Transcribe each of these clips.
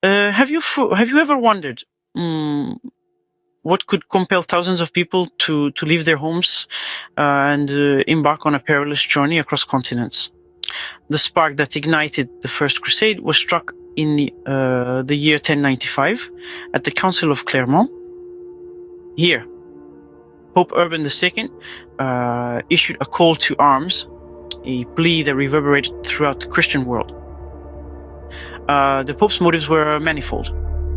Have you ever wondered what could compel thousands of people to leave their homes and embark on a perilous journey across continents? The spark that ignited the First Crusade was struck in the year 1095 at the Council of Clermont. Here, Pope Urban II issued a call to arms, a plea that reverberated throughout the Christian world. The Pope's motives were manifold: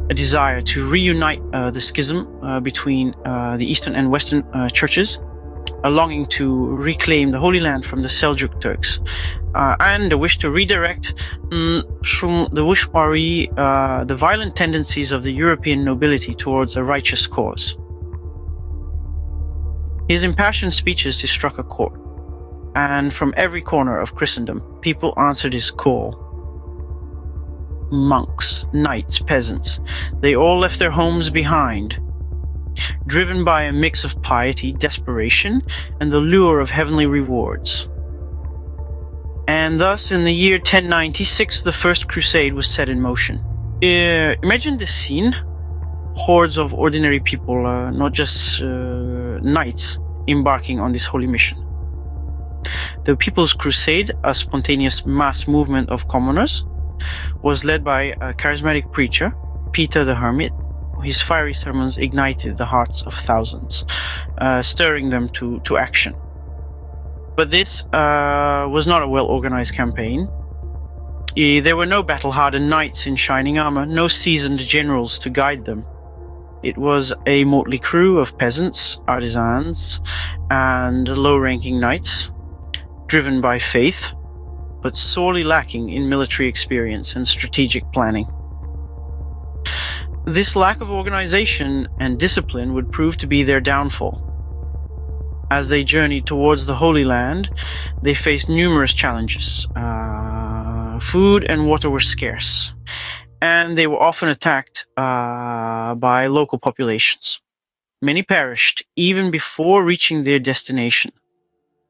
a desire to reunite the schism between the Eastern and Western churches, a longing to reclaim the Holy Land from the Seljuk Turks, and a wish to redirect from the violent tendencies of the European nobility towards a righteous cause. His impassioned speeches struck a chord, and from every corner of Christendom, people answered his call. Monks, knights, peasants, they all left their homes behind, driven by a mix of piety, desperation, and the lure of heavenly rewards. And thus, in the year 1096, the First Crusade was set in motion. Imagine this scene: hordes of ordinary people, not just knights, embarking on this holy mission. The People's Crusade, a spontaneous mass movement of commoners, was led by a charismatic preacher, Peter the Hermit. His fiery sermons ignited the hearts of thousands, stirring them to action. But this was not a well-organized campaign. There were no battle-hardened knights in shining armor, no seasoned generals to guide them. It was a motley crew of peasants, artisans, and low-ranking knights, driven by faith, but sorely lacking in military experience and strategic planning. This lack of organization and discipline would prove to be their downfall. As they journeyed towards the Holy Land, they faced numerous challenges. Food and water were scarce, and they were often attacked by local populations. Many perished even before reaching their destination.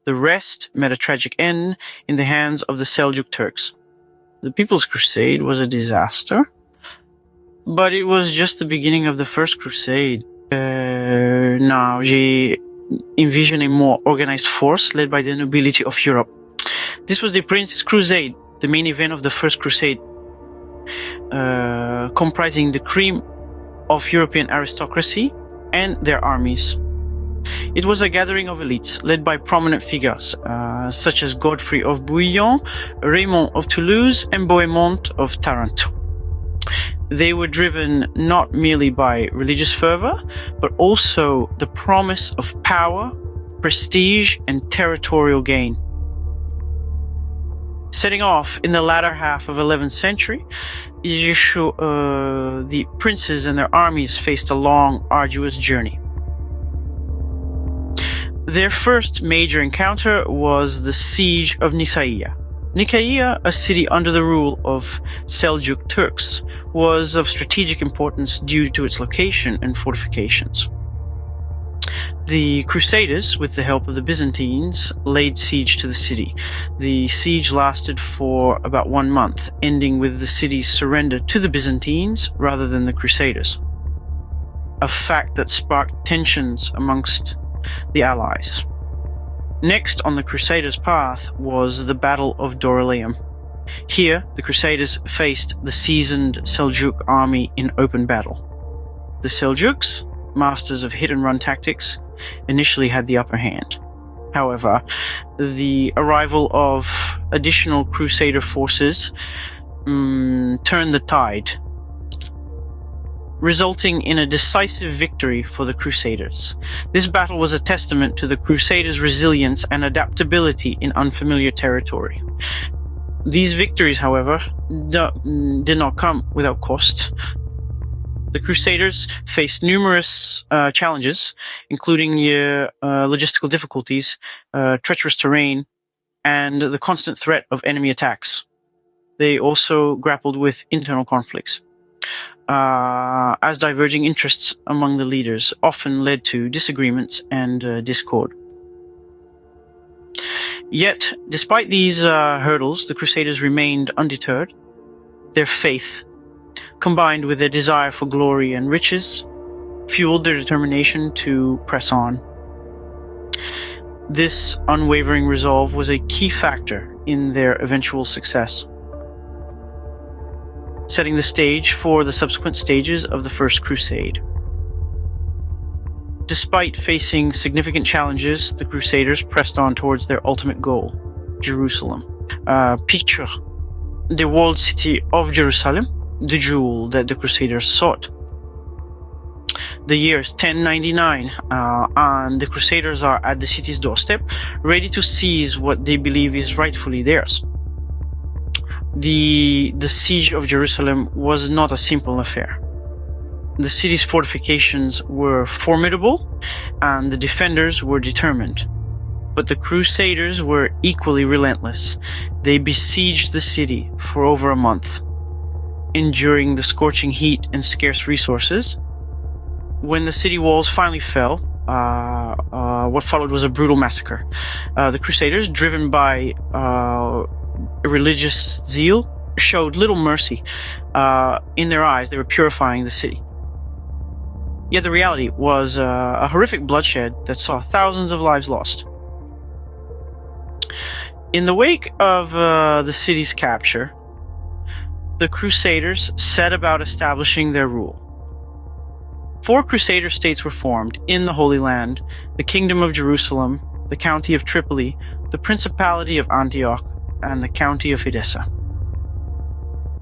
The rest met a tragic end in the hands of the Seljuk Turks. The People's Crusade was a disaster, but it was just the beginning of the First Crusade. Now, we envision a more organized force led by the nobility of Europe. This was the Prince's Crusade, the main event of the First Crusade, comprising the cream of European aristocracy and their armies. It was a gathering of elites led by prominent figures such as Godfrey of Bouillon, Raymond of Toulouse, and Bohemond of Taranto. They were driven not merely by religious fervor, but also the promise of power, prestige, and territorial gain. Setting off in the latter half of 11th century, the princes and their armies faced a long, arduous journey. Their first major encounter was the siege of Nicaea. Nicaea, a city under the rule of Seljuk Turks, was of strategic importance due to its location and fortifications. The Crusaders, with the help of the Byzantines, laid siege to the city. The siege lasted for about 1 month, ending with the city's surrender to the Byzantines rather than the Crusaders, a fact that sparked tensions amongst the allies. Next on the Crusaders' path was the Battle of Dorylaeum. Here, the Crusaders faced the seasoned Seljuk army in open battle. The Seljuks, masters of hit-and-run tactics, initially had the upper hand. However, the arrival of additional Crusader forces turned the tide, resulting in a decisive victory for the Crusaders. This battle was a testament to the Crusaders' resilience and adaptability in unfamiliar territory. These victories, however, did not come without cost. The Crusaders faced numerous challenges, including logistical difficulties, treacherous terrain, and the constant threat of enemy attacks. They also grappled with internal conflicts, as diverging interests among the leaders often led to disagreements and discord. Yet, despite these hurdles, the Crusaders remained undeterred. Their faith, combined with their desire for glory and riches, fueled their determination to press on. This unwavering resolve was a key factor in their eventual success, setting the stage for the subsequent stages of the First Crusade. Despite facing significant challenges, the Crusaders pressed on towards their ultimate goal, Jerusalem. Picture the walled city of Jerusalem, the jewel that the Crusaders sought. The year is 1099, and the Crusaders are at the city's doorstep, ready to seize what they believe is rightfully theirs. The siege of Jerusalem was not a simple affair. The city's fortifications were formidable, and the defenders were determined. But the Crusaders were equally relentless. They besieged the city for over a month, enduring the scorching heat and scarce resources. When the city walls finally fell, what followed was a brutal massacre. The Crusaders, driven by religious zeal, showed little mercy. In their eyes, they were purifying the city. Yet the reality was a horrific bloodshed that saw thousands of lives lost. In the wake of the city's capture, the Crusaders set about establishing their rule. 4 Crusader states were formed in the Holy Land: the Kingdom of Jerusalem, the County of Tripoli, the Principality of Antioch, and the County of Edessa.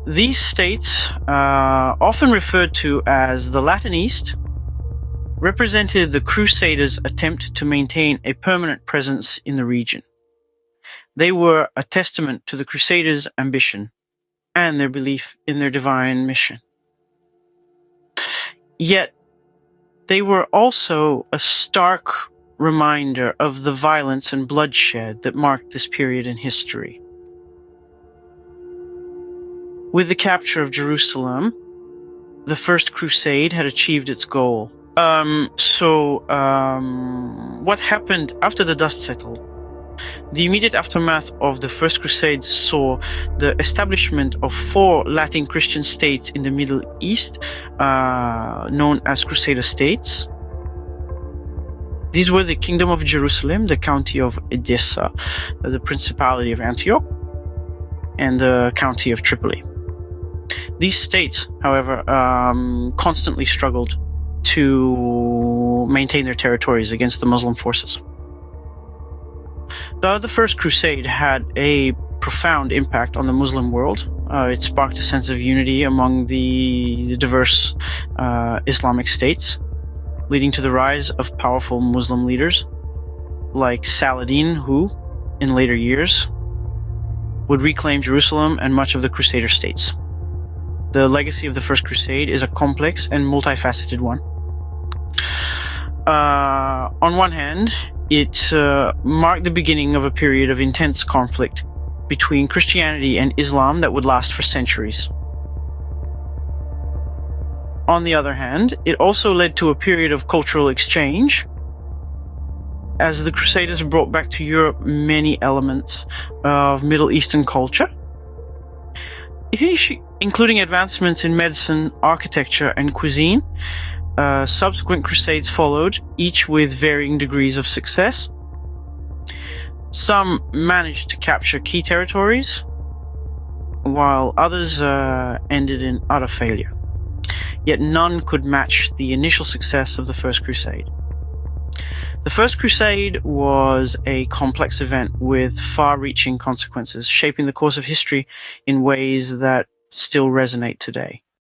These states, often referred to as the Latin East, represented the Crusaders' attempt to maintain a permanent presence in the region. They were a testament to the Crusaders' ambition and their belief in their divine mission. Yet, they were also a stark reminder of the violence and bloodshed that marked this period in history. With the capture of Jerusalem, the First Crusade had achieved its goal. What happened after the dust settled? The immediate aftermath of the First Crusade saw the establishment of 4 Latin Christian states in the Middle East, known as Crusader states. These were the Kingdom of Jerusalem, the County of Edessa, the Principality of Antioch, and the County of Tripoli. These states, however, constantly struggled to maintain their territories against the Muslim forces. The First Crusade had a profound impact on the Muslim world. It sparked a sense of unity among the diverse Islamic states, leading to the rise of powerful Muslim leaders like Saladin, who, in later years, would reclaim Jerusalem and much of the Crusader states. The legacy of the First Crusade is a complex and multifaceted one. On one hand, it marked the beginning of a period of intense conflict between Christianity and Islam that would last for centuries. On the other hand, it also led to a period of cultural exchange, as the Crusaders brought back to Europe many elements of Middle Eastern culture, including advancements in medicine, architecture, and cuisine. Subsequent crusades followed, each with varying degrees of success. Some managed to capture key territories, while others ended in utter failure. Yet none could match the initial success of the First Crusade. The First Crusade was a complex event with far-reaching consequences, shaping the course of history in ways that still resonate today.